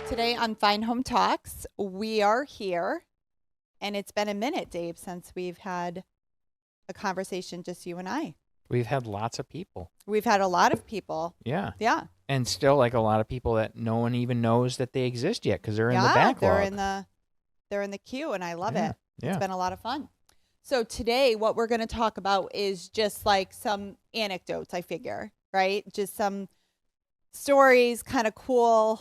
Today on Fine Home Talks, we are here, and it's been a minute, Dave, since we've had a conversation, just you and I. We've had lots of people. We've had a lot of people. Yeah. Yeah. And still like a lot of people that no one even knows that they exist yet because they're in the Yeah, backlog. they're in the queue, and I love Yeah, it. yeah. It's been a lot of fun. So today, what we're going to talk about is just like some anecdotes, I figure, right? Just some stories, kind of cool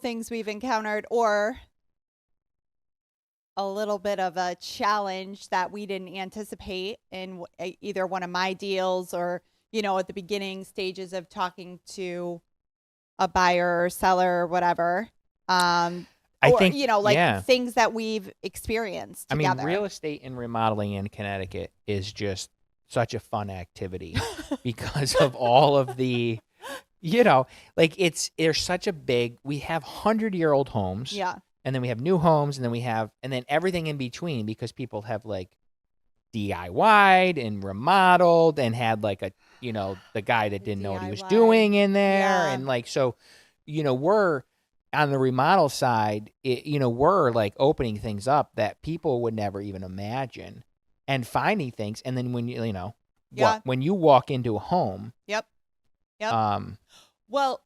things we've encountered, or a little bit of a challenge that we didn't anticipate in either one of my deals or, at the beginning stages of talking to a buyer or seller or whatever. I think, things that we've experienced together. I mean, real estate and remodeling in Connecticut is just such a fun activity because of all of the, there's such a big, we have 100-year-old homes. Yeah. And then we have new homes, and then everything in between because people have like DIY'd and remodeled and had like the guy that didn't know what he was doing in there. Yeah. And like, so, we're on the remodel side, we're like opening things up that people would never even imagine and finding things. And then when when you walk into a home. Yep. Well,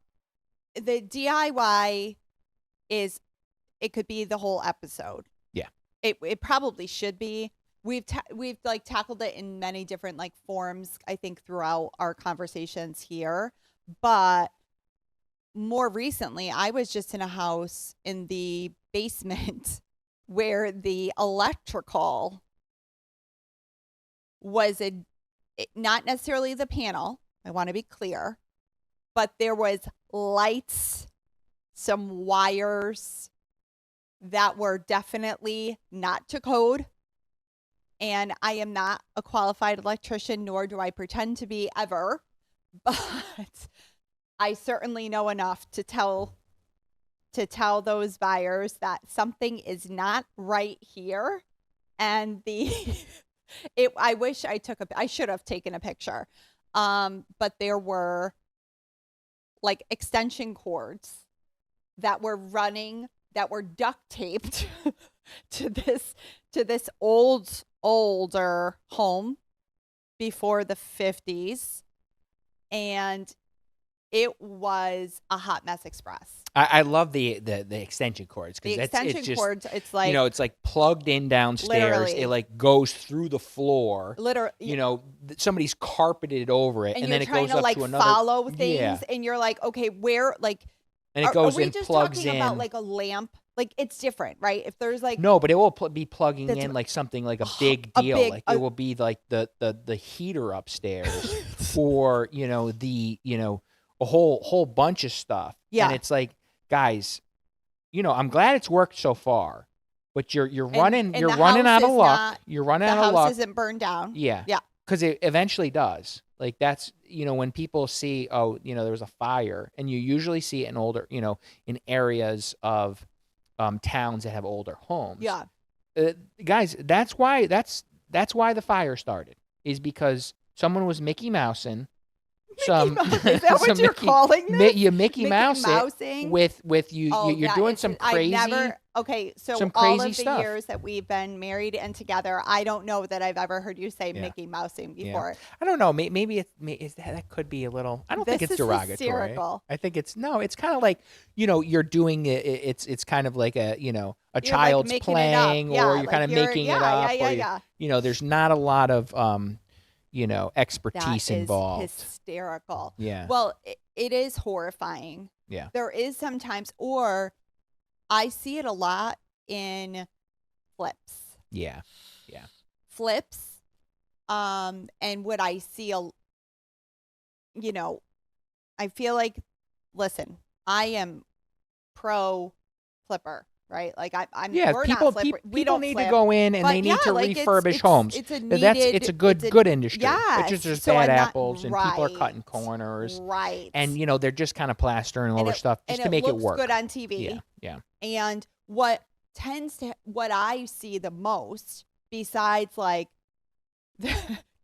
the DIY it could be the whole episode. Yeah. It probably should be. We've like tackled it in many different like forms, I think, throughout our conversations here. But more recently, I was just in a house in the basement where the electrical was not necessarily the panel. I want to be clear, but there was lights, some wires that were definitely not to code. And I am not a qualified electrician, nor do I pretend to be ever. But I certainly know enough to tell those buyers that something is not right here. And I wish I should have taken a picture. But there were like extension cords that were duct taped to this older home before the 50s, and it was a hot mess express. I love the extension cords because cords. It's like it's like plugged in downstairs. Literally. It like goes through the floor. Literally, somebody's carpeted over it, and then it goes up to another. Follow things, yeah. And you're like, okay, where like. And it goes in, plugs in. Are we just talking about like a lamp? Like it's different, right? If there's like no, but it will be plugging in like something like a big deal. It will be like the heater upstairs, or a whole bunch of stuff. Yeah, and it's like, guys, I'm glad it's worked so far, but you're running out of luck. You're running out of luck. The house isn't burned down. Yeah, because it eventually does. Like that's when people see there was a fire, and you usually see it in older in areas of towns that have older homes. Yeah, guys, that's why the fire started, is because someone was Mickey Mousing. Is that what you're calling this? You Mickey Mousing with you. You're doing some crazy. So some all crazy of the stuff. years that we've been married and together, I don't know that I've ever heard you say Mickey Mousing before. Yeah. I don't know. Maybe that could be a little. I don't think it's derogatory. Hysterical. I think it's kind of like you're doing it. It's kind of like a child's like playing, or you're kind of making it up. Yeah. There's not a lot of expertise involved. Hysterical. Yeah. Well, it is horrifying. Yeah. There is sometimes, or I see it a lot in flips. Yeah. Yeah. Flips. And what I see, I feel like, listen, I am pro flipper. Right, like I'm. Yeah, we're people not flipper. We people don't need flip, to go in and they need to refurbish homes. It's a it's a good industry. Yeah, it's just bad apples, and people are right. cutting corners. Right, and they're just kind of plastering over stuff just to make it work. Good on TV. Yeah. And what I see the most, besides like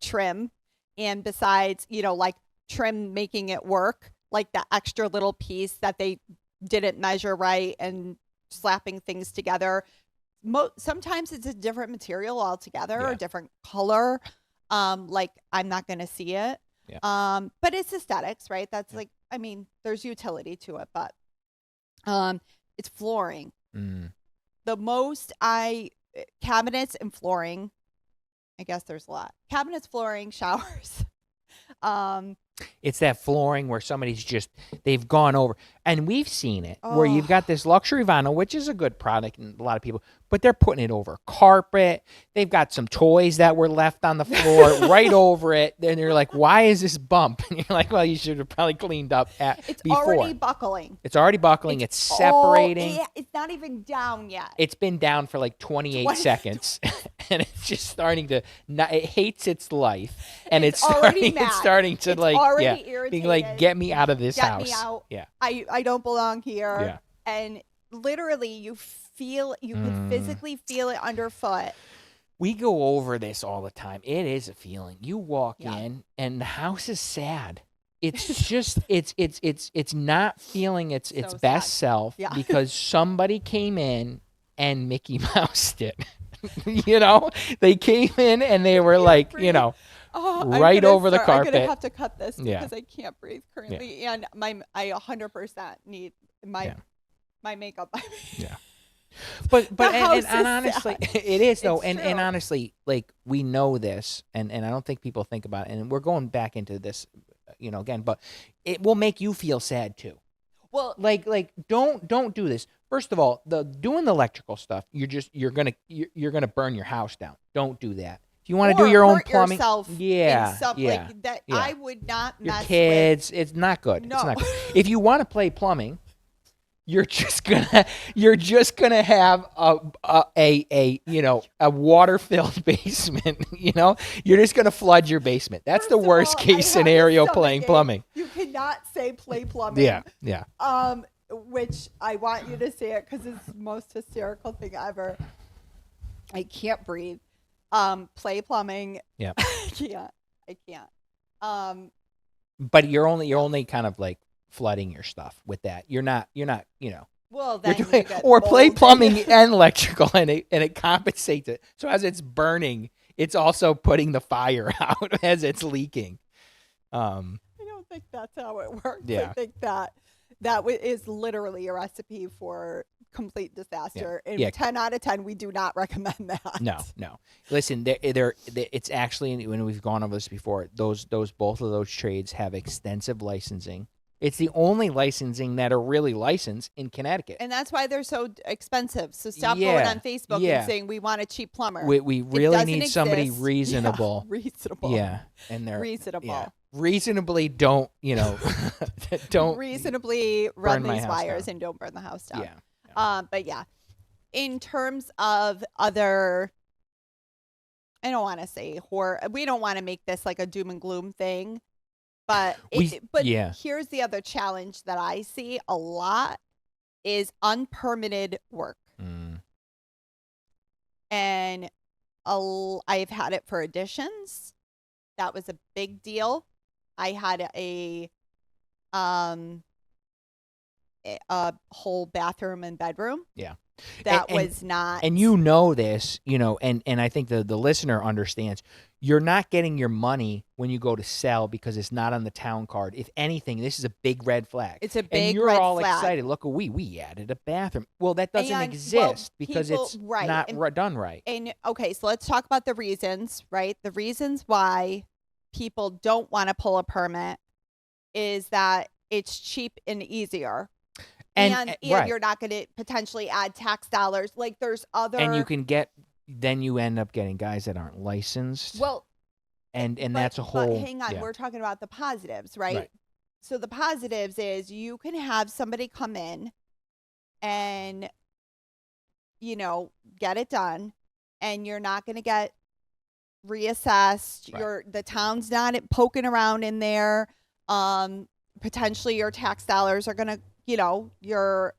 trim, and besides like trim making it work, like the extra little piece that they didn't measure right and slapping things together. Sometimes it's a different material altogether or different color. Like I'm not going to see it. Yeah. But it's aesthetics, right? That's like, I mean, there's utility to it, but it's flooring. The most cabinets and flooring, I guess there's a lot. Cabinets, flooring, showers. It's that flooring where they've gone over, and we've seen it where you've got this luxury vinyl, which is a good product in a lot of people, but they're putting it over carpet. They've got some toys that were left on the floor right over it. Then you're like, why is this bump? And you're like, well, you should have probably cleaned up before. Already buckling. It's already buckling. It's separating. It's not even down yet. It's been down for like 28 seconds, and it's just starting to. It hates its life, and it's starting to irritated. being like, get me out of this house. Get me out. Yeah, I don't belong here. Yeah, and literally, you can physically feel it underfoot. We go over this all the time. It is a feeling. You walk in, and the house is sad. It's just it's not feeling its best self because somebody came in and Mickey Moused it. They came in and they were like, right over the carpet. I'm gonna have to cut this because I can't breathe currently, and I 100% need my makeup. Yeah. But and honestly, it is though, and honestly, like we know this, and I don't think people think about it, and we're going back into this, again, but it will make you feel sad too. Well, like don't do this. First of all, doing the electrical stuff, you're gonna burn your house down. Don't do that. If you want to do your own plumbing, like that, I would not mess your kids. with. It's not good. No. It's not good. If you want to play plumbing, you're just gonna have a water-filled basement. You're just gonna flood your basement. That's the worst case scenario playing plumbing. You cannot say play plumbing. Yeah. Which I want you to say it because it's the most hysterical thing ever. I can't breathe. Play plumbing. Yeah. I can't. But you're only kind of like flooding your stuff with that. You're not. Well, then you're doing, or play plumbing and electrical, and it compensates it. So as it's burning, it's also putting the fire out as it's leaking. I don't think that's how it works. Yeah. I think that is literally a recipe for complete disaster. Yeah. And 10 out of 10, we do not recommend that. No. Listen, it's actually, when we've gone over this before, both of those trades have extensive licensing. It's the only licensing that are really licensed in Connecticut. And that's why they're so expensive. So stop going on Facebook and saying, we want a cheap plumber. We really need somebody reasonable. Yeah, reasonable. Yeah. And they're reasonable. Yeah. Reasonably don't reasonably run these wires down. And don't burn the house down. Yeah. But yeah, in terms of other, I don't want to say horror. We don't want to make this like a doom and gloom thing, but here's the other challenge that I see a lot is unpermitted work. And I've had it for additions. That was a big deal. I had a whole bathroom and bedroom. Yeah. That was not. And this, and I think the listener understands, you're not getting your money when you go to sell because it's not on the town card. If anything, this is a big red flag. It's a big red flag. And you're all excited. Look, we added a bathroom. Well, that doesn't exist because it's not done right. And okay, so let's talk about the reasons, right? The reasons why people don't want to pull a permit is that it's cheap and easier. And you're not going to potentially add tax dollars. Like there's other. And then you end up getting guys that aren't licensed. Well, and that's a whole. But hang on, we're talking about the positives, right? So the positives is you can have somebody come in and, get it done, and you're not going to get reassessed. Right. The town's not poking around in there. Potentially your tax dollars are going to, your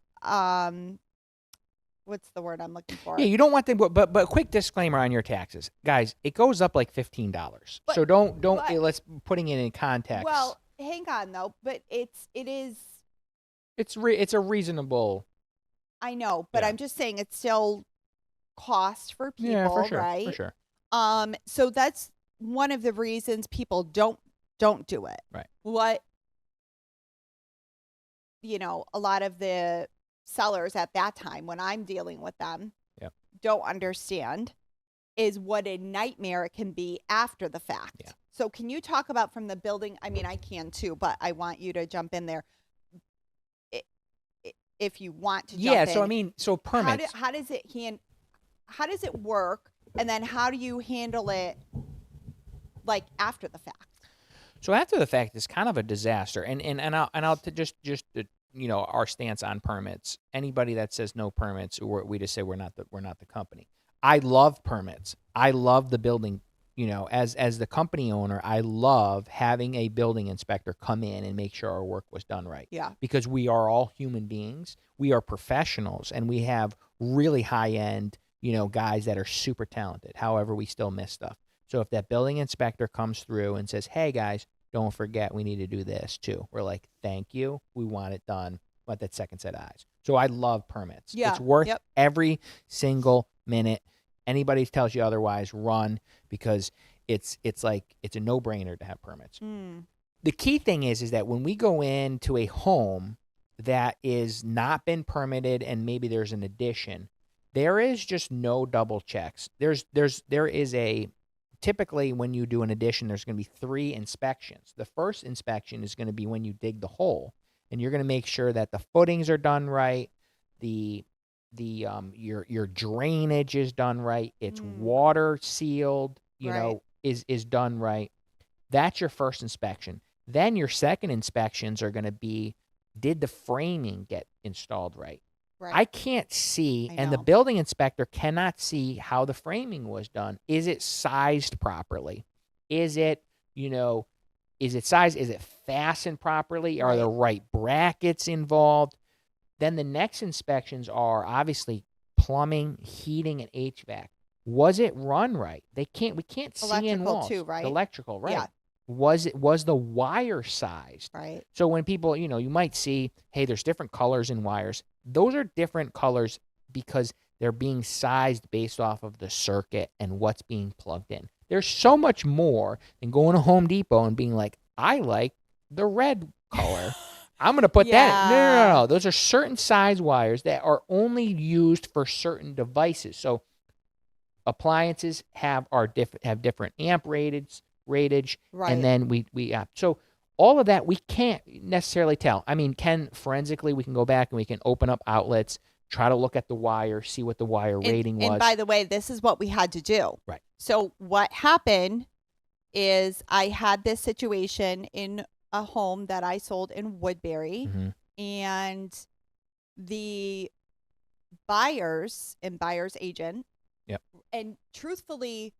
what's the word I'm looking for? Yeah, you don't want them, but quick disclaimer on your taxes, guys. It goes up like $15. So don't. Let's putting it in context. Well, hang on though, but it is It's a reasonable. I know, but Yeah. I'm just saying it's still cost for people, Yeah, for sure. right? For sure. So that's one of the reasons people don't do it. Right. What, a lot of the sellers at that time when I'm dealing with them Yep. don't understand is what a nightmare it can be after the fact. Yeah. So can you talk about from the building? I mean, I can too, but I want you to jump in there if you want to jump in. So I mean, so permits. How does it work, and then how do you handle it like after the fact? So after the fact, it's kind of a disaster. And I'll just our stance on permits. Anybody that says no permits, we just say we're not the company. I love permits. I love the building. As the company owner, I love having a building inspector come in and make sure our work was done right. Yeah. Because we are all human beings. We are professionals, and we have really high end, guys that are super talented. However, we still miss stuff. So if that building inspector comes through and says, "Hey guys, don't forget we need to do this too," we're like, "Thank you. We want it done." Want that second set of eyes. So I love permits. Yeah. It's worth every single minute. Anybody tells you otherwise, run, because it's a no-brainer to have permits. The key thing is that when we go into a home that is not been permitted and maybe there's an addition, there is just no double checks. There is typically when you do an addition, there's going to be 3 inspections. The first inspection is going to be when you dig the hole, and you're going to make sure that the footings are done right, your drainage is done right, it's water sealed, is done right. That's your first inspection. Then your second inspections are going to be, did the framing get installed right? Right. I can't see, and the building inspector cannot see how the framing was done. Is it sized properly? Is it sized? Is it fastened properly? Are the right brackets involved? Then the next inspections are obviously plumbing, heating, and HVAC. Was it run right? We can't see in walls. Electrical too, right? Electrical, right. Yeah. Was the wire sized? Right. So when people, you might see, hey, there's different colors in wires. Those are different colors because they're being sized based off of the circuit and what's being plugged in. There's so much more than going to Home Depot and being like, I like the red color. I'm going to put that in. No. Those are certain size wires that are only used for certain devices. So appliances have different amp ratage, right. And then we so all of that we can't necessarily tell. I mean, forensically we can go back and we can open up outlets, try to look at the wire, see what the wire rating was. And by the way, this is what we had to do. Right. So what happened is I had this situation in a home that I sold in Woodbury, and the buyers and buyer's agent, and truthfully,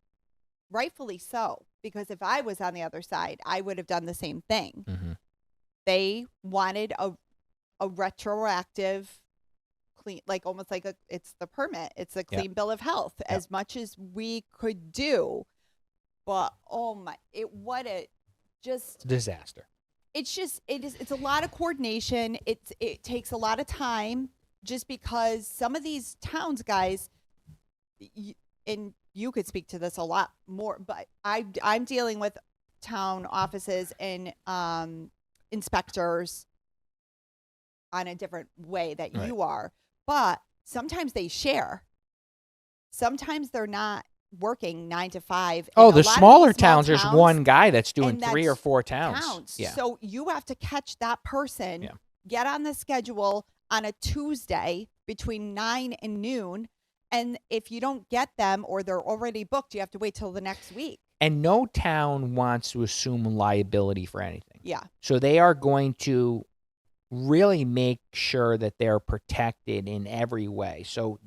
rightfully so, because if I was on the other side, I would have done the same thing. They wanted a retroactive clean, like almost like it's the permit. It's a clean bill of health as much as we could do. But what a just disaster. It's a lot of coordination. It takes a lot of time just because some of these towns, guys, and you could speak to this a lot more, but I'm dealing with town offices and inspectors on a different way that you are. But sometimes they share. Sometimes they're not working 9 to 5. Oh, the smaller towns, there's one guy that's doing 3 or 4 towns. Yeah. So you have to catch that person, get on the schedule on a Tuesday between 9 and noon. And if you don't get them or they're already booked, you have to wait till the next week. And no town wants to assume liability for anything. Yeah. So they are going to really make sure that they're protected in every way. So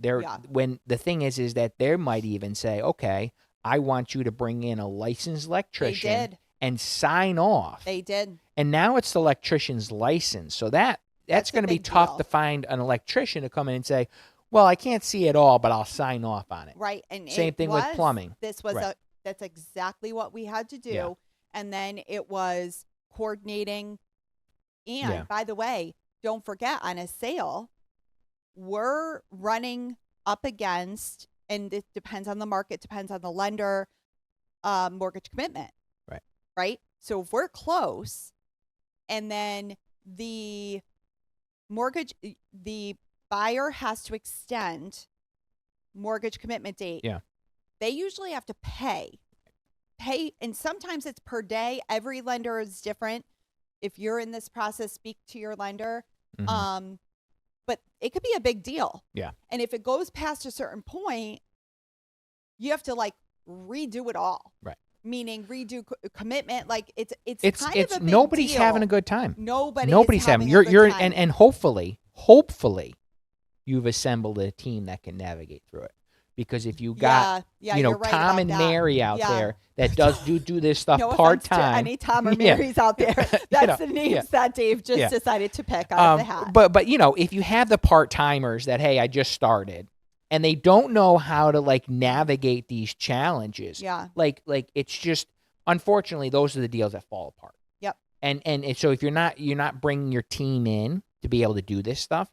when the thing is that they might even say, okay, I want you to bring in a licensed electrician and sign off. They did. And now it's the electrician's license. So that's going to be tough to find an electrician to come in and say, well, I can't see it all, but I'll sign off on it. Right. And same thing with plumbing. This was that's exactly what we had to do. Yeah. And then it was coordinating. And by the way, don't forget, on a sale, we're running up against, and it depends on the market, depends on the lender, mortgage commitment. Right. Right. So if we're close, and then the buyer has to extend mortgage commitment date. Yeah. They usually have to pay, and sometimes it's per day. Every lender is different. If you're in this process, speak to your lender. Mm-hmm. But it could be a big deal. Yeah. And if it goes past a certain point, you have to like redo it all. Right. Meaning redo commitment. Like it's kind of a big nobody's deal. having a good time. Nobody's having you're a good time. and hopefully you've assembled a team that can navigate through it. Because if you got right Tom and Mary out there that do this stuff no part to time, any Tom or Marys out there. That's the names that Dave just decided to pick out of the hat. But if you have the part timers that, hey, I just started, and they don't know how to like navigate these challenges, like it's just, unfortunately, those are the deals that fall apart. Yep. And so if you're not bringing your team in to be able to do this stuff,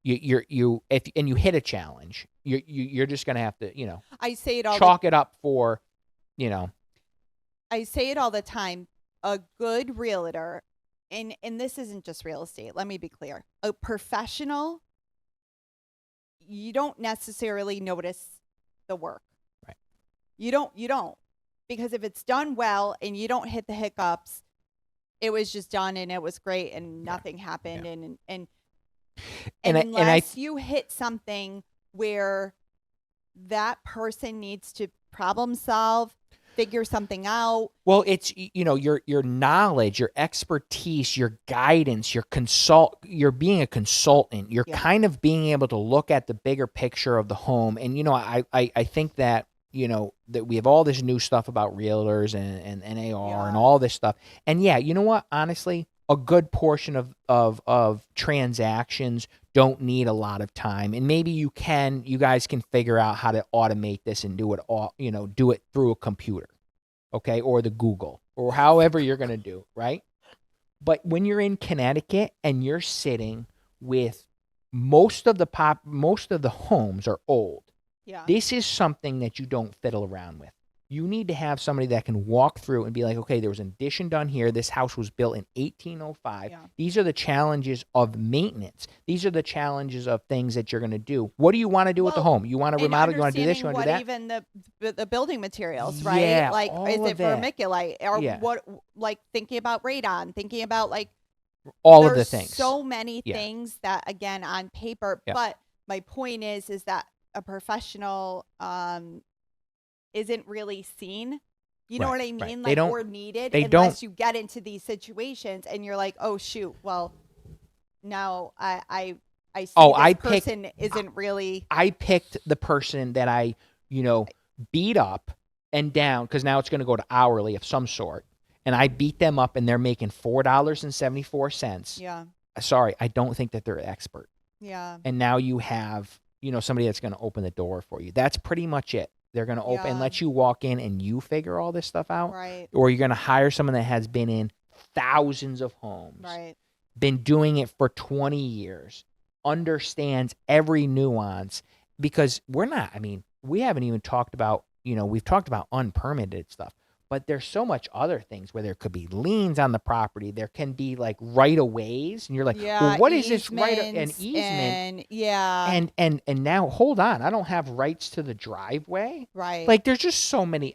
you hit a challenge, you're just gonna have to I say it all chalk it up for I say it all the time. A good realtor, and this isn't just real estate. Let me be clear. A professional, you don't necessarily notice the work. Right. You don't, because if it's done well and you don't hit the hiccups, it was just done and it was great and nothing happened and unless you hit something where that person needs to problem solve, figure something out. Well, it's your knowledge, your expertise, your guidance, you're being a consultant. You're kind of being able to look at the bigger picture of the home. And I think that that we have all this new stuff about realtors and NAR and all this stuff. And you know what? Honestly, a good portion of transactions don't need a lot of time, and maybe you guys can figure out how to automate this and do it all, do it through a computer, okay, or the Google, or however you're going to do, right? But when you're in Connecticut and you're sitting with most of the homes are old. Yeah. This is something that you don't fiddle around with. You need to have somebody that can walk through and be like, okay, there was an addition done here. This house was built in 1805. Yeah. These are the challenges of maintenance. These are the challenges of things that you're going to do. What do you want to do with the home? You want to remodel? You want to do this? You want to do that? Even the building materials, right? Yeah, like, all is of it vermiculite or what? Like thinking about radon, thinking about like all of the things. So many things that, again, on paper. Yeah. But my point is that a professional isn't really seen. You know what I mean? Like, or needed unless you get into these situations and you're like, oh shoot, well, now I see this person isn't really. I picked the person that I beat up and down, because now it's going to go to hourly of some sort, and I beat them up and they're making $4.74. Yeah. Sorry, I don't think that they're an expert. Yeah. And now you have somebody that's going to open the door for you. That's pretty much it. They're going to open and let you walk in and you figure all this stuff out. Right. Or you're going to hire someone that has been in thousands of homes. Right. Been doing it for 20 years. Understands every nuance. Because we haven't even talked about, we've talked about unpermitted stuff. But there's so much other things where there could be liens on the property. There can be like right-of-ways. And you're like, well, what is this an easement? And now, hold on. I don't have rights to the driveway. Right. Like, there's just so many.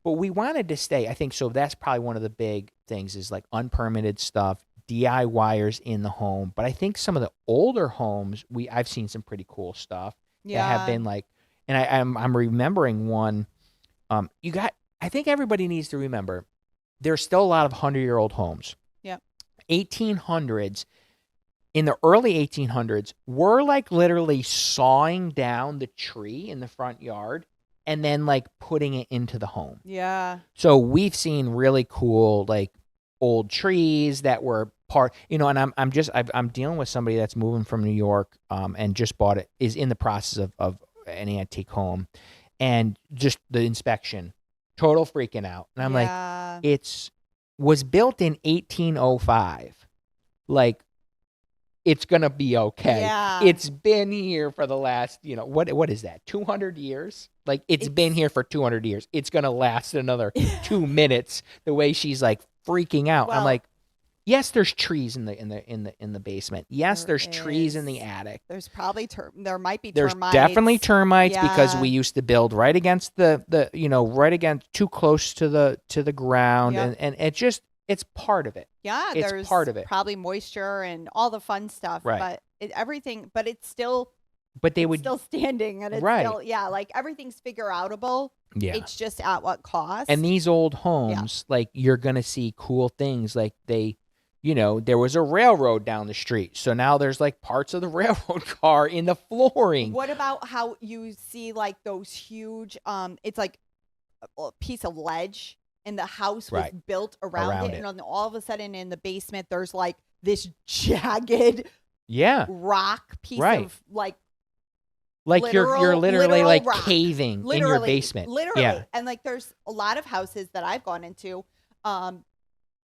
But we wanted to stay. I think so. That's probably one of the big things is like unpermitted stuff, DIYers in the home. But I think some of the older homes, I've seen some pretty cool stuff that have been like, and I'm remembering one. I think everybody needs to remember there's still a lot of 100-year-old homes. Yeah. 1800s, in the early 1800s, we're like literally sawing down the tree in the front yard and then like putting it into the home. Yeah. So we've seen really cool like old trees that were and I'm dealing with somebody that's moving from New York and just bought it, is in the process of an antique home, and just the inspection. Total freaking out. And I'm like, was built in 1805. Like, it's going to be okay. Yeah. It's been here for the last, what is that? 200 years? Like it's been here for 200 years. It's going to last another 2 minutes. The way she's like freaking out. I'm Well, like, yes, there's trees in the basement. Yes, there's trees in the attic. There's probably there might be There's termites. definitely termites because Yeah. we used to build right against right against too close to the ground, Yep. and it's part of it. Yeah, It's there's part of it. probably moisture and all the fun stuff, Right. but it's still But they it's would still standing, and it's Right. still, like everything's figure outable. yeah. It's just at what cost. And these old homes, like you're gonna see cool things, like there was a railroad down the street, so now there's like parts of the railroad car in the flooring. What about how you see like those huge it's like a piece of ledge and the house was Right. built around Around it, it. and then all of a sudden in the basement there's like this jagged Yeah, rock piece Right. of like you're literally like rock. caving in your basement. Literally. Yeah, And like there's a lot of houses that I've gone into,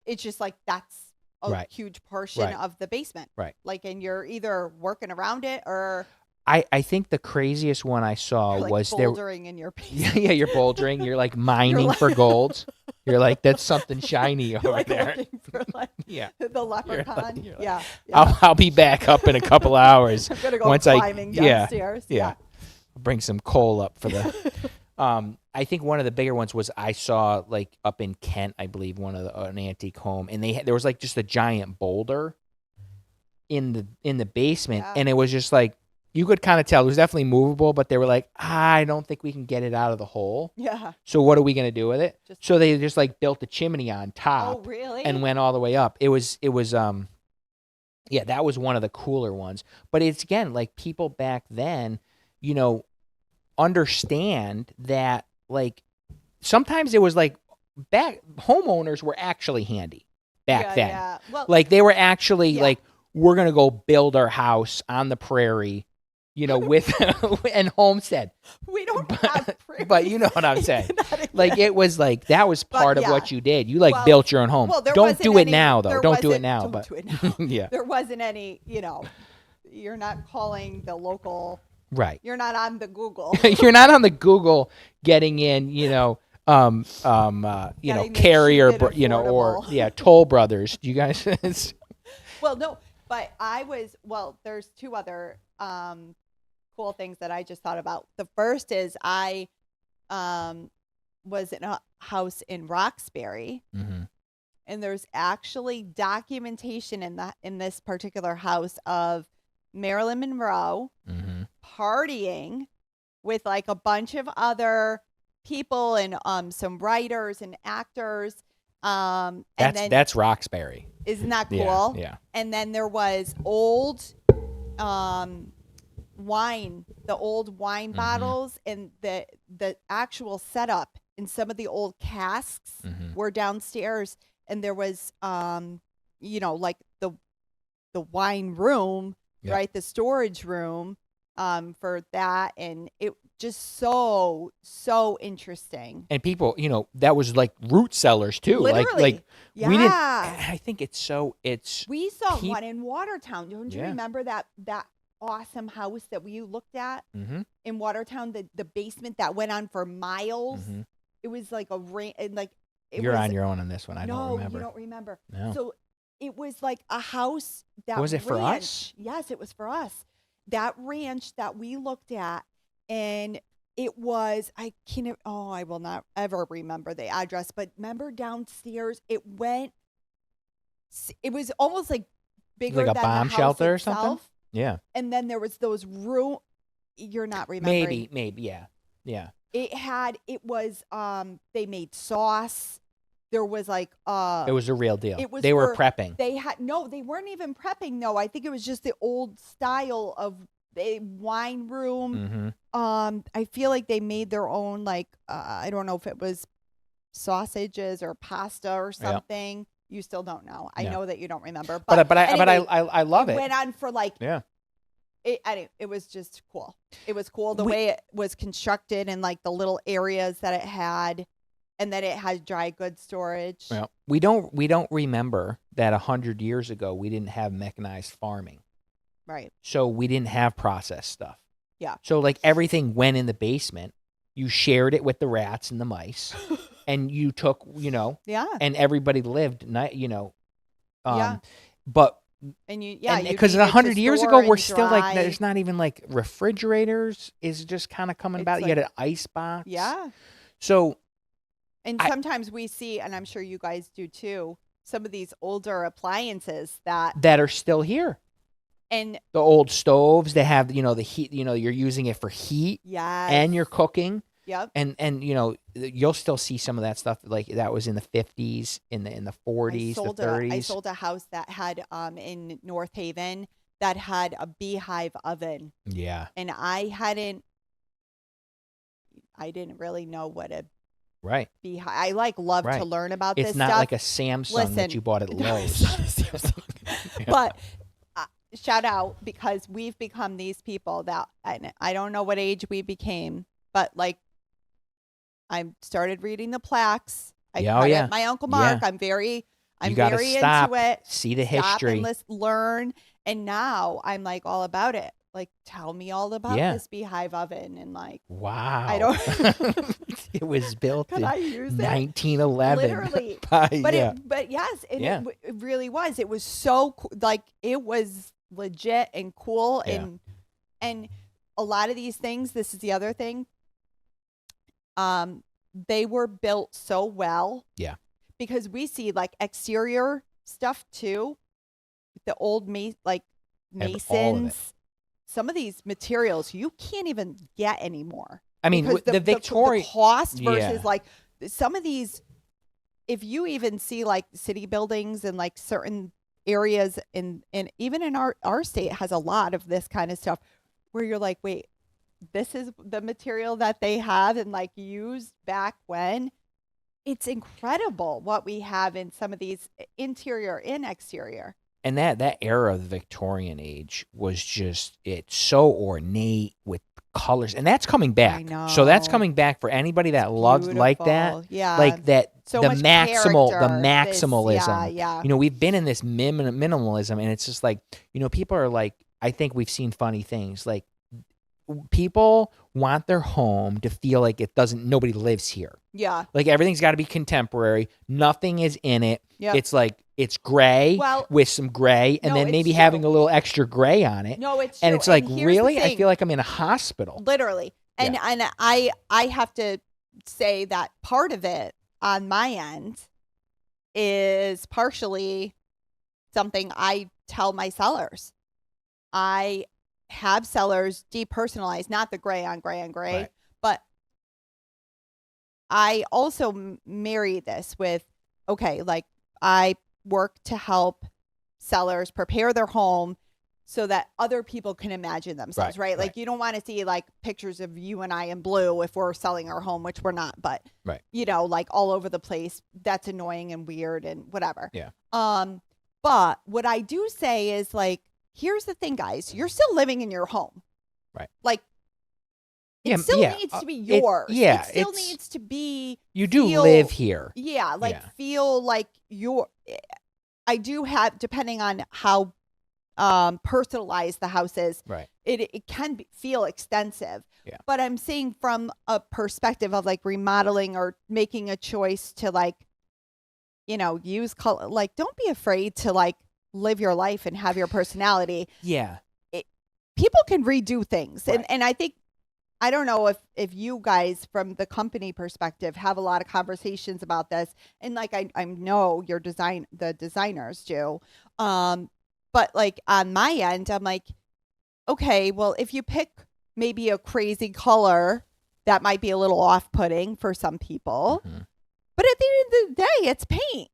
it's just like that's a Right. huge portion Right. of the basement. Right. Like, and you're either working around it or I think the craziest one I saw you're like was there. bouldering in your basement. Yeah, you're bouldering. You're like mining like- for gold. You're like, that's something shiny You're over like there. looking for like Yeah. the leprechaun. you're like- yeah. I'll be back up in a couple of hours. I'm gonna go once climbing yeah, downstairs. yeah. Bring some coal up for the. I think one of the bigger ones was I saw like up in Kent, I believe, an antique home, and there was like just a giant boulder in the basement, Yeah. and it was just like you could kind of tell it was definitely movable, but they were like, I don't think we can get it out of the hole. Yeah. So what are we gonna do with it? Just- So they just like built a chimney on top. Oh, really? And went all the way up. It was yeah, that was one of the cooler ones. But it's again like people back then, understand that like sometimes it was like homeowners were actually handy back then. Yeah. Well, Like they were actually Yeah. like, we're gonna go build our house on the prairie, with and homestead. we don't have But you know what I'm saying. Not Like it was like that was But, part of yeah. what you did. You like Well- built your own home. Well, there Don't wasn't do it any- now though. there Don't do it wasn't- now. don't But do it now. yeah, There wasn't any, you're not calling the local, right. you're not on the Google. You're not on the Google getting in, Getting the carrier, cheap and or affordable. Toll Brothers. Do you guys? Well, no, but there's two other cool things that I just thought about. The first is I was in a house in Roxbury, Mhm. and there's actually documentation in this particular house of Marilyn Monroe Mhm. partying with like a bunch of other people and some writers and actors. And then That's Roxbury. isn't that cool? Yeah. Yeah. And then there was old wine, the old wine Mhm. bottles, and the actual setup in some of the old casks Mhm. were downstairs, and there was like the wine room, Yep. right? The storage room for that, and it just so interesting. And people, that was like root cellars too. Literally. Like Yeah. we didn't. I think it's We saw Peop- one in Watertown. Don't you Yeah. remember that awesome house that we looked at Mhm. in Watertown? The basement that went on for miles. Mhm. It was like a rain, and like it You're was, on your own on this one. I no, don't remember. you don't remember. No. So it was like a house that Was it for ranch- us? Yes, it was for us. That ranch that we looked at, and it was I will not ever remember the address, but remember downstairs it was almost like bigger Like a than bomb the house shelter or something? itself. Yeah. And then there was those room. You're not remembering. Maybe. Yeah. Yeah. It was they made sauce. There was like It was a real deal. it was They were for- prepping. they weren't even prepping. No, I think it was just the old style of a wine room. Mm-hmm. I feel like they made their own like I don't know if it was sausages or pasta or something. You still don't know. I No. know that you don't remember. But anyway, I love it. went on for like Yeah. it was just cool. It was cool the way it was constructed and like the little areas that it had, and that it had dry goods storage. Well, we don't remember that 100 years ago we didn't have mechanized farming. Right. So we didn't have processed stuff. Yeah. So like everything went in the basement. You shared it with the rats and the mice, and you took, Yeah. and everybody lived, Yeah. But And you because need it to 100 years store ago, we're and still like, dry. there's not even like refrigerators is just kind of coming It's about. You like- had an ice box. Yeah. So And sometimes we see, and I'm sure you guys do too, some of these older appliances that are still here. and The old stoves, they have, the heat, you're using it for heat yes. and you're cooking. Yep. And you'll still see some of that stuff like that was in the 50s, in the 40s, the 30s. I sold a house that had in North Haven that had a beehive oven. Yeah. And I didn't really know what a right beehive. I love to learn about it's this not stuff. like a Samsung that you bought at Lowe's. No, it's not a Samsung. But shout out, because we've become these people that, and I don't know what age we became, but like I started reading the plaques. I credit my Uncle Mark. I'm very stop, into it. See the Stop history. and learn. And now I'm like all about it. Like, tell me all about this beehive oven. And like, wow. I don't. It was built in I use 1911. Literally. But yes, it really was. It was so like, it was legit and cool. Yeah. And a lot of these things, this is the other thing. They were built so well. Yeah. Because we see like exterior stuff too. The old masons. Some of these materials you can't even get anymore. I mean, the Victorian the cost versus like some of these. If you even see like city buildings and like certain areas and even in our state has a lot of this kind of stuff where you're like, wait, this is the material that they have and like used back when. It's incredible what we have in some of these interior and exterior. And that era of the Victorian age was just, it's so ornate with colors, and that's coming back. I know. So that's coming back for anybody that loves like that. Yeah. Like that, so the much maximalism. Yeah. We've been in this minimalism, and it's just like, people are like, I think we've seen funny things. Like, people want their home to feel like nobody lives here. Yeah. Like everything's got to be contemporary. Nothing is in it. Yep. It's like, it's gray with some gray and then maybe having a little extra gray on it. No, it's true. And it's like, really? I feel like I'm in a hospital. Literally. And I have to say that part of it on my end is partially something I tell my sellers. I have sellers depersonalize, not the gray on gray on gray, but I also marry this with, okay, like I work to help sellers prepare their home so that other people can imagine themselves, right? Like you don't want to see like pictures of you and I in blue if we're selling our home, which we're not, but like all over the place. That's annoying and weird and whatever. Yeah. But what I do say is like, here's the thing, guys, you're still living in your home. Right. Like it still needs to be yours. It still needs to be. You do live here. Yeah. Like feel like I do have, depending on how personalized the house is, it can feel extensive. Yeah. But I'm saying from a perspective of like remodeling or making a choice to like, use color, like don't be afraid to like live your life and have your personality. Yeah. People can redo things. And I think, I don't know if you guys from the company perspective have a lot of conversations about this. And like, I know the designers do. But like on my end, I'm like, okay, well, if you pick maybe a crazy color, that might be a little off-putting for some people. Mm-hmm. But at the end of the day, it's paint.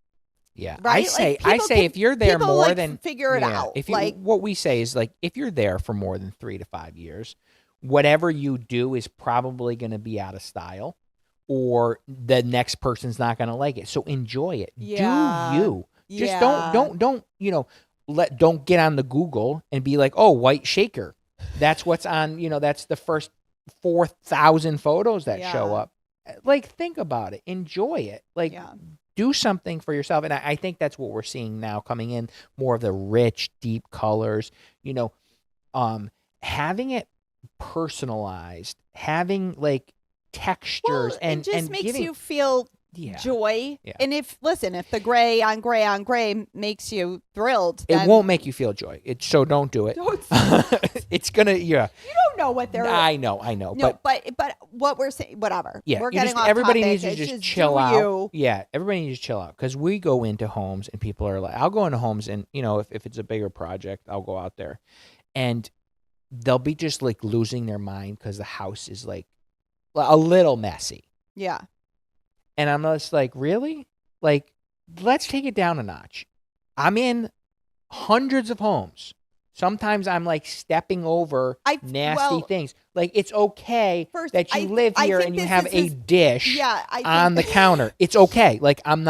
Yeah. Right? I say if you're there more than figure it out. If you, what we say is like, if you're there for more than 3 to 5 years, whatever you do is probably going to be out of style or the next person's not going to like it. So enjoy it. Yeah. Do you. Just don't, don't get on the Google and be like, oh, white shaker. That's what's on, that's the first 4,000 photos that show up. Like, think about it. Enjoy it. Like, do something for yourself. And I think that's what we're seeing now coming in, more of the rich, deep colors. having it personalized, having like textures, it just makes giving, you feel yeah, joy. Yeah. And if the gray on gray on gray makes you thrilled, then it won't make you feel joy. So don't do it. It's gonna, yeah. You don't know what they're. I know. No, but what we're saying, whatever. Yeah, we're getting off everybody topic. needs to It's just chill do out. you. Yeah, everybody needs to chill out because we go into homes and people are like, I'll go into homes and if it's a bigger project, I'll go out there, and they'll be just like losing their mind because the house is like a little messy. Yeah. And I'm just like, really? Like, let's take it down a notch. I'm in hundreds of homes. Sometimes I'm like stepping over nasty things. Like, it's okay that you live here and you have a dish on the counter. It's okay. Like, I'm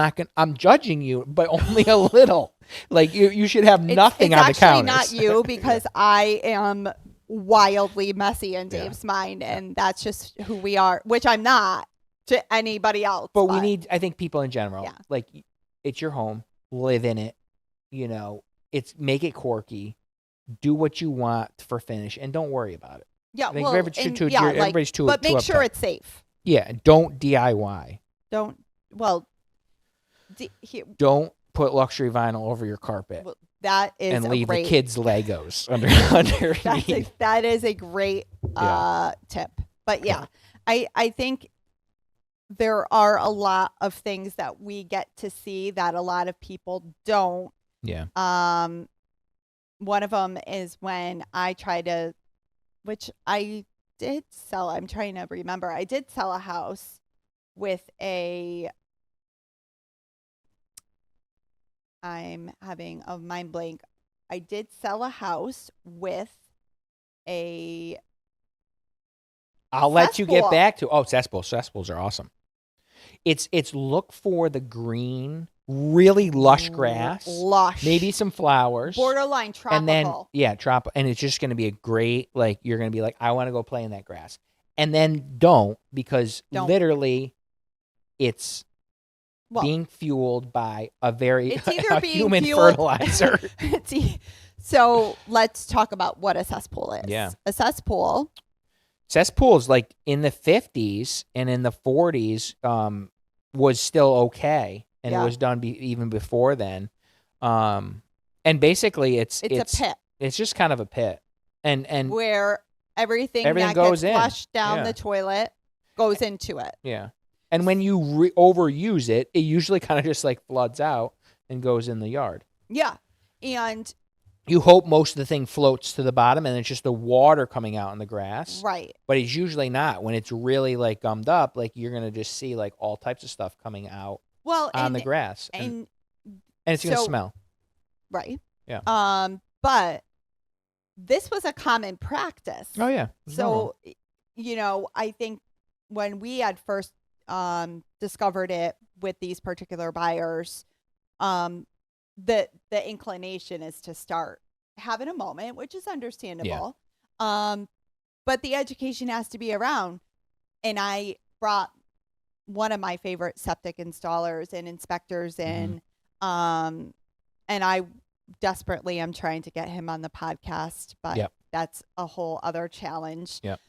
judging you, but only a little. Like, you should have nothing on the counter. It's actually not you because I am wildly messy in Dave's mind, and that's just who we are, which I'm not to anybody else. But we need, I think, people in general, like, it's your home, live in it, make it quirky, do what you want for finish, and don't worry about it. Yeah, everybody's too but make uptight. sure it's safe. Yeah, don't DIY. Don't put luxury vinyl over your carpet. Well, that is and leave the kids' Legos underneath. That is a great tip. But I think there are a lot of things that we get to see that a lot of people don't. Yeah. One of them is when I try to, which I did sell. I'm trying to remember. I did sell a house with I'm having a mind blank. I did sell a house with a I'll let you get back to cesspools. Cesspools are awesome. It's look for the green, really lush grass. Maybe some flowers. Borderline tropical. And then tropical. And it's just gonna be a great, like, you're gonna be like, I want to go play in that grass. And then because literally it's being fueled by it's either being human fueled, fertilizer. So let's talk about what a cesspool is. Yeah. A cesspools, like in the 50s and in the 40s, was still okay, and it was done even before then. And basically, it's a pit. It's just kind of a pit, and where everything that goes gets flushed down the toilet goes into it. Yeah. And when you overuse it, it usually kind of just like floods out and goes in the yard. Yeah. And you hope most of the thing floats to the bottom and it's just the water coming out in the grass. Right. But it's usually not. When it's really like gummed up, like you're going to just see like all types of stuff coming out on the grass. And it's going to smell. Right. Yeah. But this was a common practice. Oh, yeah. So, I think when we had first discovered it with these particular buyers, the inclination is to start having a moment, which is understandable. Yeah. But the education has to be around. And I brought one of my favorite septic installers and inspectors in, and I desperately am trying to get him on the podcast, but that's a whole other challenge. Yep.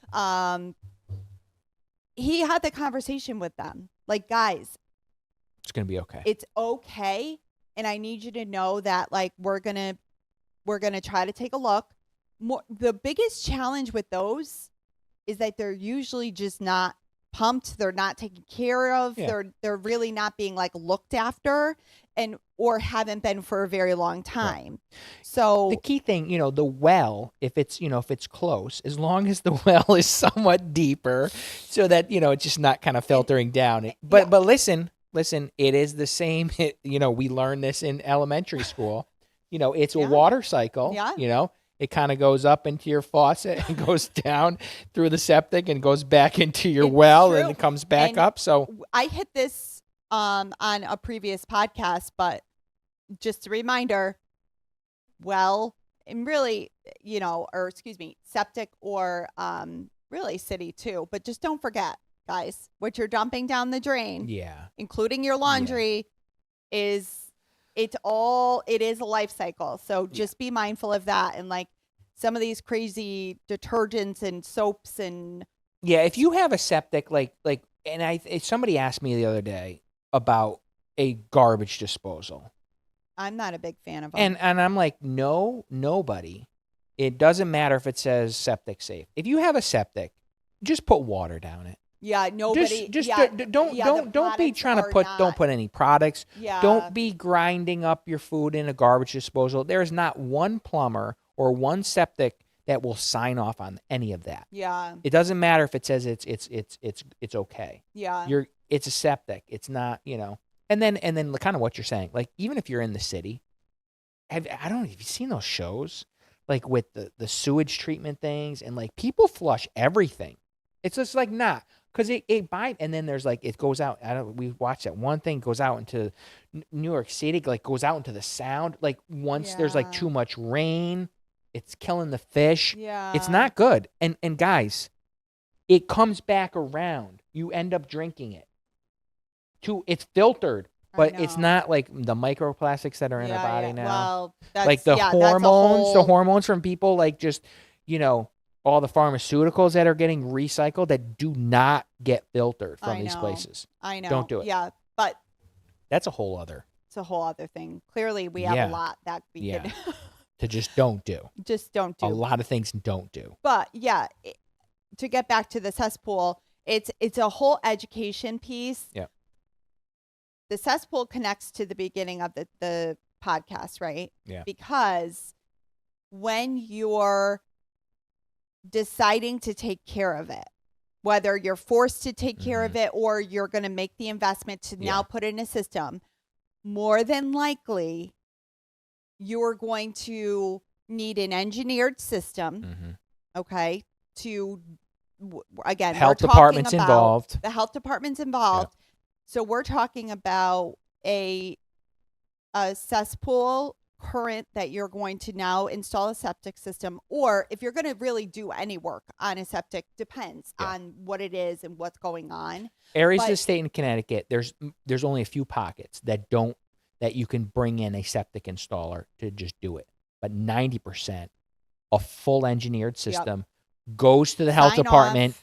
He had the conversation with them. Like, guys, it's going to be okay. It's okay. And I need you to know that, like, we're going to try to take a look. The biggest challenge with those is that they're usually just not pumped. They're not taken care of. Yeah. They're really not being like looked after or haven't been for a very long time. Right. So the key thing, the well, if it's close, as long as the well is somewhat deeper so that, it's just not kind of filtering down. But listen, it is the same. We learned this in elementary school. It's a water cycle. Yeah. It kind of goes up into your faucet and goes down through the septic and goes back into your well and it comes back up. So I hit this on a previous podcast, but just a reminder, and really, septic or really city too. But just don't forget, guys, what you're dumping down the drain, including your laundry, it is a life cycle. So just be mindful of that. And like some of these crazy detergents and soaps and Yeah, if you have a septic, and somebody asked me the other day about a garbage disposal. I'm not a big fan of them. And I'm like, no, nobody. It doesn't matter if it says septic safe. If you have a septic, just put water down it. Yeah, nobody. Just yeah, don't the don't be products trying to are put not- don't put any products. Yeah. Don't be grinding up your food in a garbage disposal. There is not one plumber or one septic that will sign off on any of that. Yeah. It doesn't matter if it says it's okay. Yeah. It's a septic. It's not, And then kind of what you're saying. Like even if you're in the city, I don't know if you've seen those shows like with the sewage treatment things and like people flush everything. It's just like not because it bites and then there's like it goes out. We watched that one thing goes out into New York City, like goes out into the Sound. Like once there's like too much rain, it's killing the fish. Yeah. It's not good. And guys, it comes back around. You end up drinking it. It's filtered. But it's not like the microplastics that are in our body now. Well, that's like the hormones from people, like just, all the pharmaceuticals that are getting recycled that do not get filtered from these places. I know. Don't do it. Yeah, but that's a whole other. It's a whole other thing. Clearly, we have a lot that we could to just don't do. Just don't do. A lot of things don't do. But yeah, to get back to the cesspool, it's a whole education piece. Yeah. The cesspool connects to the beginning of the podcast, right? Yeah. Because when you're deciding to take care of it, whether you're forced to take care of it or you're going to make the investment to now put in a system, more than likely you're going to need an engineered system, okay, to, again, health department's involved. The health department's involved. Yeah. So we're talking about a cesspool current that you're going to now install a septic system, or if you're going to really do any work on a septic, depends on what it is and what's going on. Areas of the state in Connecticut, there's only a few pockets that you can bring in a septic installer to just do it. But 90%, a full engineered system goes to the health department.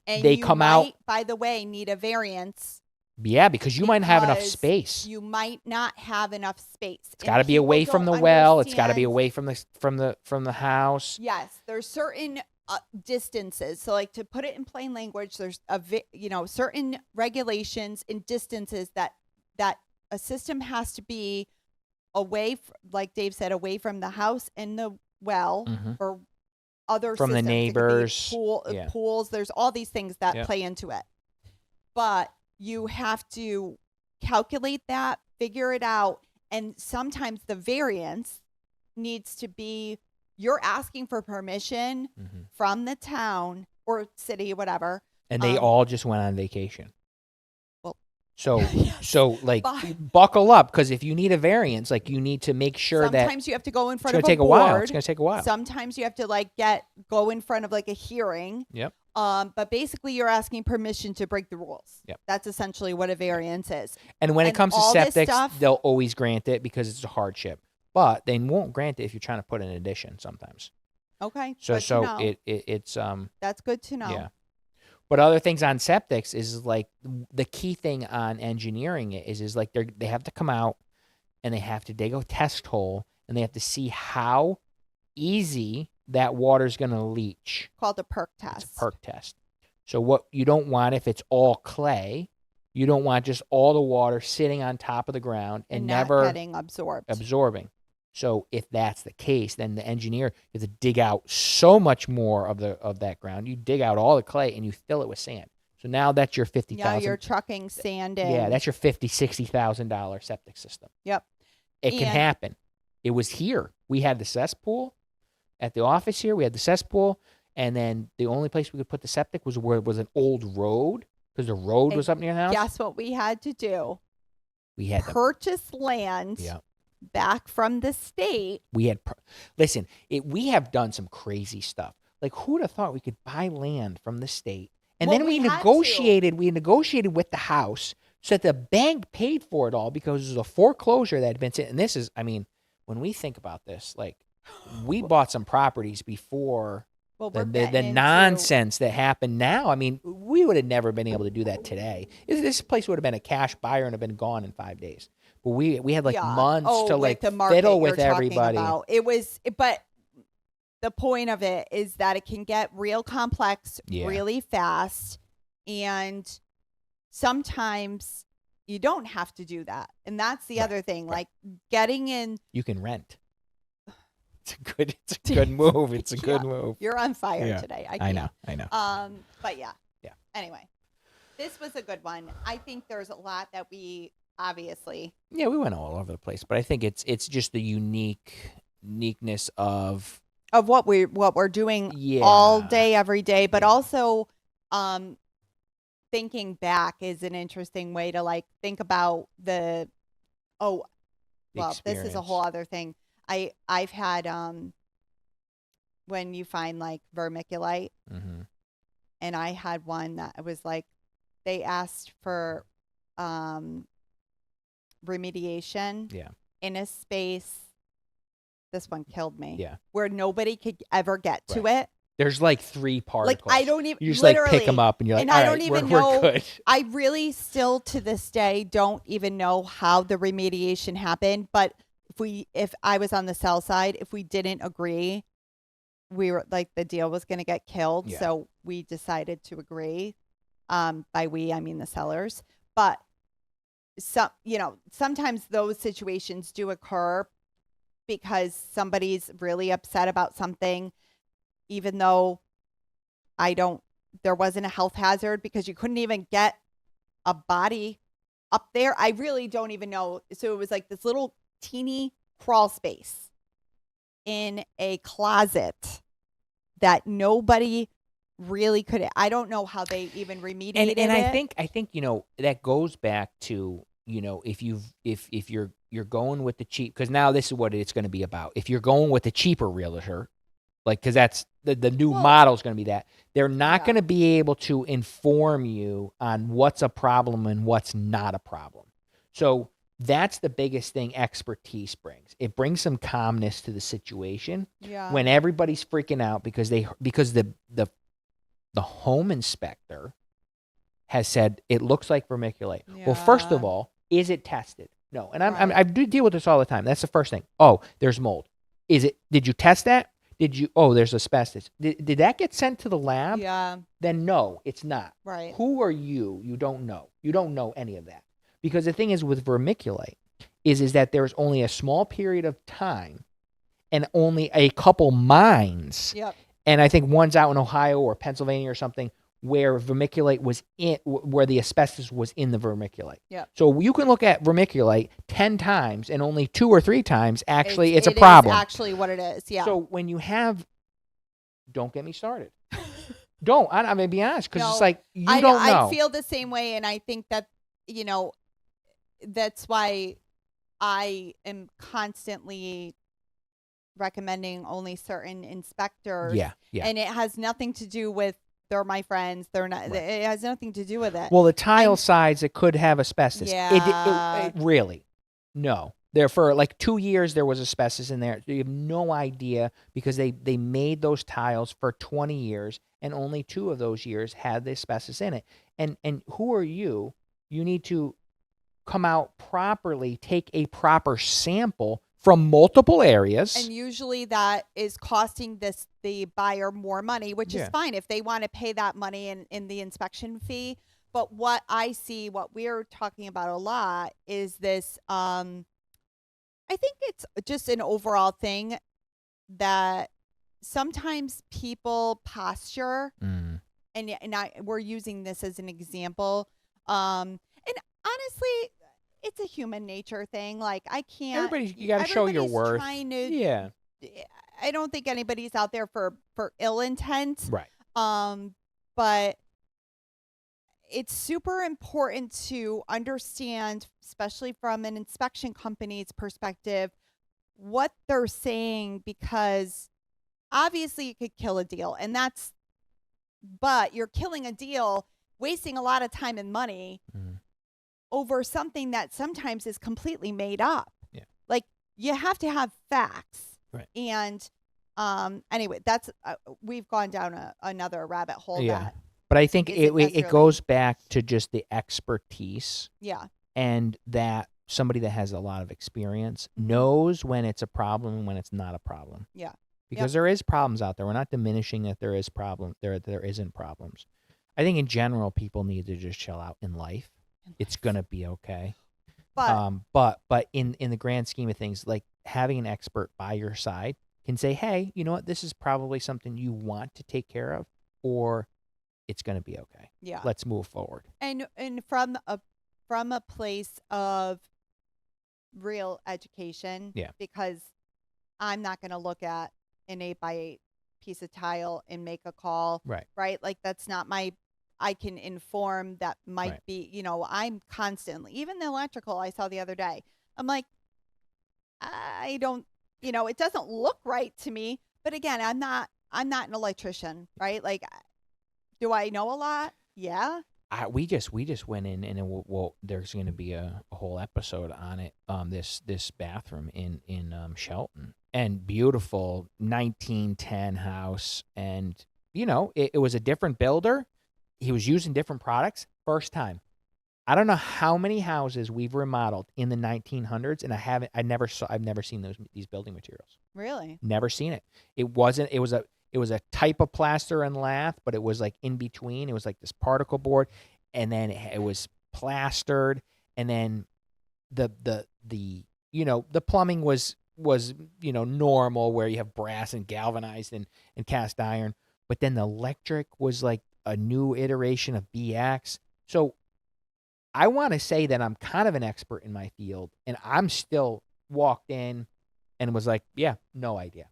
And they come out. By the way, need a variance. Yeah, because you might not have enough space. You might not have enough space. It's got to be away from the well. It's got to be away from the house. Yes, there's certain distances. So, like, to put it in plain language, there's certain regulations and distances that a system has to be away, like Dave said, away from the house and the well or other from systems. the neighbors, pools. There's all these things that play into it, but you have to calculate that, figure it out. And sometimes the variance needs to be, you're asking for permission from the town or city, whatever. And they all just went on vacation. Well, so buckle up, because if you need a variance, like you need to make sure sometimes you have to go in front of a board. It's going to take a while. Sometimes you have to go in front of like a hearing. Yep. But basically you're asking permission to break the rules. Yep. That's essentially what a variance is. And when it comes to septics, they'll always grant it because it's a hardship. But they won't grant it if you're trying to put an addition sometimes. Okay. So it's that's good to know. Yeah. But other things on septics is like the key thing on engineering it is like they have to come out and they have to dig a test hole and they have to see how easy that water's going to leach. Called a perk test. It's a perk test. So what you don't want, if it's all clay, you don't want just all the water sitting on top of the ground and never getting absorbing. So if that's the case, then the engineer has to dig out so much more of that ground. You dig out all the clay and you fill it with sand. So now that's your $50,000. Yeah, you're trucking sand in. Yeah, that's your $50,000-$60,000 septic system. Yep. It can happen. It was here. We had the cesspool at the office here. We had the cesspool, and then the only place we could put the septic was where it was an old road, because the road was up near the house. Guess what we had to do? We had to purchase land. Yeah. Back from the state. We had, we have done some crazy stuff. Like, who'd have thought we could buy land from the state? And then we negotiated with the house so that the bank paid for it all because it was a foreclosure that had been sitting. And this is, when we think about this, like, we bought some properties before Well, the we're getting into nonsense that happened now. I mean, we would have never been able to do that today. This place would have been a cash buyer and have been gone in 5 days. But we had like months to with like the market fiddle you're with talking everybody. about. But the point of it is that it can get real complex really fast, and sometimes you don't have to do that. And that's the other thing, like getting in. You can rent. It's a good move. It's a good move. You're on fire today. I know. But yeah. Anyway, this was a good one. I think there's a lot that we obviously. Yeah, we went all over the place, but I think it's just the uniqueness of what we're doing all day, every day, but also thinking back is an interesting way to like think about this is a whole other thing. I've had when you find like vermiculite, and I had one that was like they asked for remediation in a space. This one killed me. Yeah. Where nobody could ever get to it. There's like 3 particles. Like I don't even. You just like pick them up and you're like, and all I right, don't even know. We're good. I really still to this day don't even know how the remediation happened. But if I was on the sell side, if we didn't agree, we were like the deal was going to get killed. Yeah. So we decided to agree. By we, I mean the sellers. But sometimes those situations do occur because somebody's really upset about something, even though there wasn't a health hazard because you couldn't even get a body up there. I really don't even know. So it was like this little teeny crawl space in a closet that nobody really could. I don't know how they even remediated it. And I think that goes back to, if you're going with the cheap, because now this is what it's going to be about. If you're going with the cheaper realtor, like, because that's the new model is going to be that they're not going to be able to inform you on what's a problem and what's not a problem. So that's the biggest thing expertise brings. It brings some calmness to the situation when everybody's freaking out because the home inspector has said it looks like vermiculite. Yeah. Well, first of all, is it tested? No. And I do deal with this all the time. That's the first thing. Oh, there's mold. Did you test that? There's asbestos. Did that get sent to the lab? Yeah. Then no, it's not. Right. Who are you? You don't know. You don't know any of that. Because the thing is with vermiculite is that there's only a small period of time and only a couple mines. Yep. And I think one's out in Ohio or Pennsylvania or something where vermiculite was where the asbestos was in the vermiculite. Yeah. So you can look at vermiculite 10 times and only 2 or 3 times actually it's a problem. It's actually what it is. Yeah. So when you have, don't get me started. I'm going to be honest because it's like you don't know. I feel the same way, and I think that that's why I am constantly recommending only certain inspectors. Yeah. And it has nothing to do with they're my friends. They're not. Right. It has nothing to do with it. Well, the tile sides, it could have asbestos. Yeah. It really, no. There for like 2 years there was asbestos in there. You have no idea because they made those tiles for 20 years and only 2 of those years had the asbestos in it. And who are you? You need to come out properly, take a proper sample from multiple areas. And usually that is costing the buyer more money, which is fine if they want to pay that money in the inspection fee. But what we're talking about a lot is this, I think it's just an overall thing that sometimes people posture, and we're using this as an example. And honestly, it's a human nature thing. Like I can't. You got to show your worth. I don't think anybody's out there for ill intent. Right. But it's super important to understand, especially from an inspection company's perspective, what they're saying, because obviously you could kill a deal, but you're killing a deal, wasting a lot of time and money. Over something that sometimes is completely made up. Yeah. Like you have to have facts. Right. And anyway, that's we've gone down another rabbit hole. Yeah. That But I think isn't it necessarily- goes back to just the expertise, yeah, and that somebody that has a lot of experience Mhm. knows when it's a problem and when it's not a problem. yeah, Because there is problems out there. We're not diminishing that there is problem. There isn't problems. I think in general people need to just chill out in life. It's gonna be okay. But in the grand scheme of things, like having an expert by your side can say, hey, you know what, this is probably something you want to take care of, or it's gonna be okay. yeah. Let's move forward. And from a place of real education, Yeah. because I'm not going to look at an 8x8 piece of tile and make a call, Right. Like that's not my. I can inform that might Right. be, I'm constantly, even the electrical I saw the other day. I'm like, I don't, it doesn't look right to me. But again, I'm not an electrician, right? Like, do I know a lot? Yeah. We just went in, and there's going to be a whole episode on it. This bathroom in Shelton, and beautiful 1910 house, and it was a different builder. He was using different products. First time. I don't know how many houses we've remodeled in the 1900s, and I've never seen these building materials. Really? Never seen it. It was a type of plaster and lath, but it was like in between. It was like this particle board, and then it was plastered, and then the plumbing was normal, where you have brass and galvanized and cast iron, but then the electric was like a new iteration of BX. So I want to say that I'm kind of an expert in my field, and I'm still walked in and was like, yeah, no idea.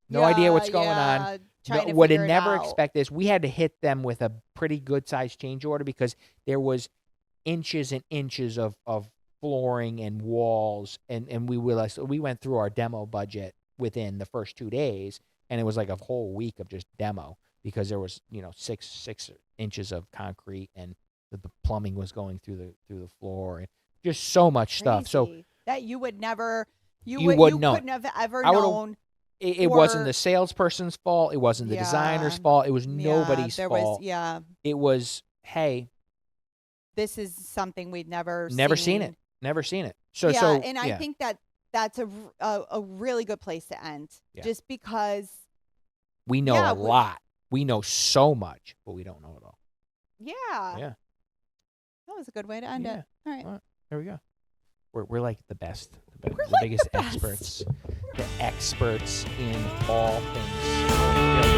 No idea what's going on. Would have never expected this. We had to hit them with a pretty good sized change order, because there was inches and inches of flooring and walls, and we realized, we went through our demo budget within the first 2 days, and it was like a whole week of just demo, because there was 6 inches of concrete, and the plumbing was going through the floor, and just so much stuff. So that you would never, you wouldn't know. couldn't have ever known. It wasn't the salesperson's fault. It wasn't the designer's fault. It was nobody's fault. It was, hey, this is something we'd never seen it. Never seen it. So and I think that's a really good place to end, just because we know a lot. We know so much, but we don't know it all. Yeah. That was a good way to end it. All right. Well, there we go. We're like the best, the like biggest the best. experts, the experts in all things.